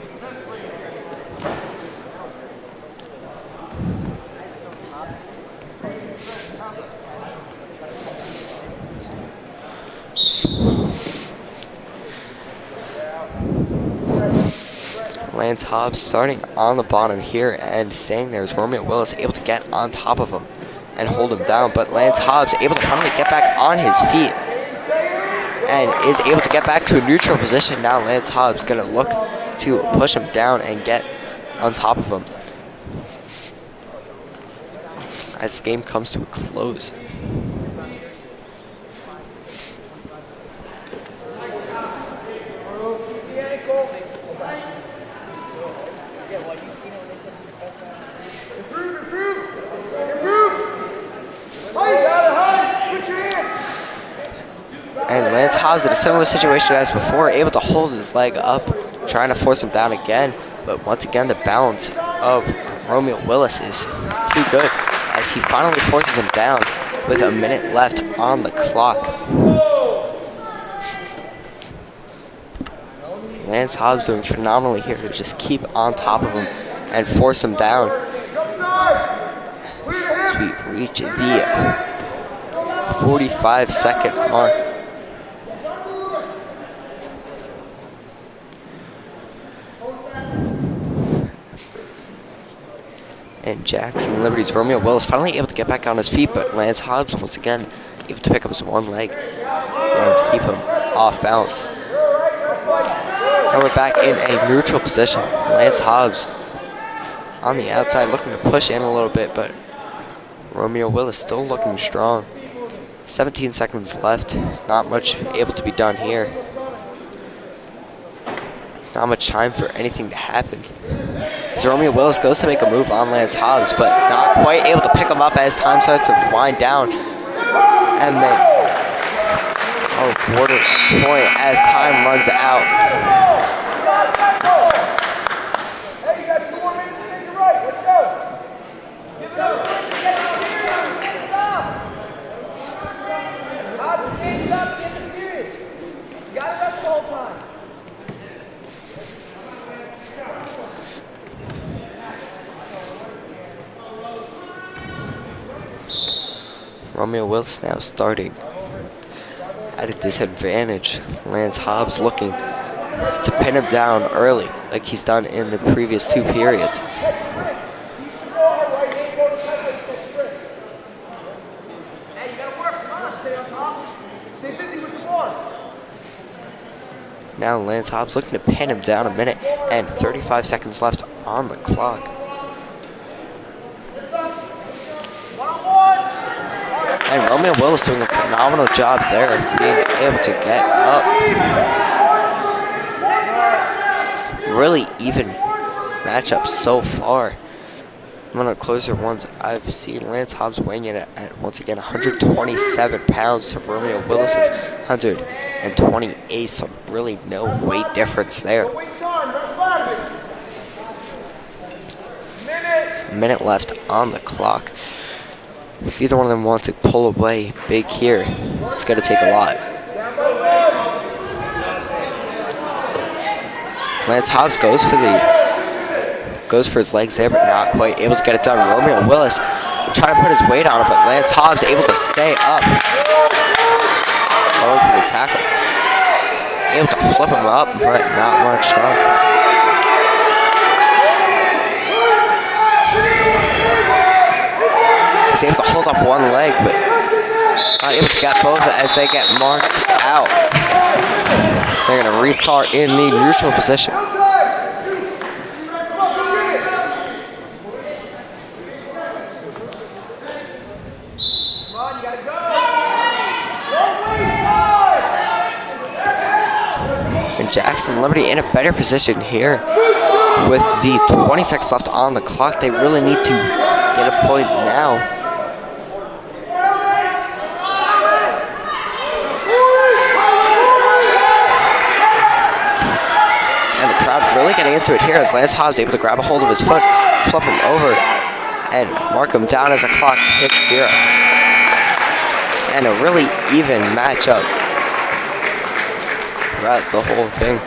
Lance Hobbs starting on the bottom here and staying there as Romeo Willis able to get on top of him and hold him down. But Lance Hobbs able to finally get back on his feet and is able to get back to a neutral position. Now Lance Hobbs going to look to push him down and get on top of him as the game comes to a close. And Lance Hobbs in a similar situation as before, able to hold his leg up, trying to force him down again. But once again, the balance of Romeo Willis is too good as he finally forces him down with a minute left on the clock. Lance Hobbs doing phenomenally here to just keep on top of him and force him down. As we reach the 45-second mark. And Jackson Liberty's Romeo Willis finally able to get back on his feet, but Lance Hobbs once again able to pick up his one leg and keep him off balance. Now we're back in a neutral position. Lance Hobbs on the outside looking to push in a little bit, but Romeo Willis still looking strong. 17 seconds left. Not much able to be done here. Not much time for anything to happen. As Romeo Willis goes to make a move on Lance Hobbs, but not quite able to pick him up as time starts to wind down. And then, quarter point as time runs out. Hey, you got 2 more minutes to take the right. Let's go. Give it up. Stop. Hobbs, you can't stop at the end of the period. You got it up the whole time. Romeo Willis now starting at a disadvantage. Lance Hobbs looking to pin him down early like he's done in the previous 2 periods. Now Lance Hobbs looking to pin him down. A minute and 35 seconds left on the clock. And Romeo Willis doing a phenomenal job there, being able to get up. Really even matchup so far. One of the closer ones I've seen. Lance Hobbs weighing in at once again 127 pounds to Romeo Willis's 128, so really no weight difference there. A minute left on the clock. If either one of them wants to pull away big here, it's going to take a lot. Lance Hobbs goes for his legs there, but not quite able to get it done. Romeo Willis trying to put his weight on it, but Lance Hobbs able to stay up. Going for the tackle. Able to flip him up, but not much strong. He's able to hold up one leg, but not able to get both as they get marked out. They're going to restart in the neutral position. And Jackson Liberty in a better position here with the 20 seconds left on the clock. They really need to get a point now. And the crowd really getting into it here as Lance Hobbs able to grab a hold of his foot, flip him over, and mark him down as the clock hits 0. And a really even matchup throughout the whole thing.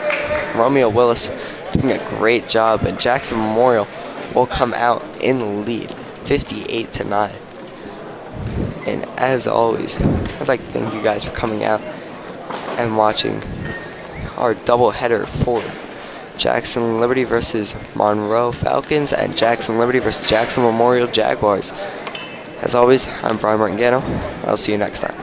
Romeo Willis doing a great job, and Jackson Memorial will come out in the lead, 58-9. And as always, I'd like to thank you guys for coming out and watching our doubleheader for Jackson Liberty versus Monroe Falcons, and Jackson Liberty versus Jackson Memorial Jaguars. As always, I'm Brian Martingano. I'll see you next time.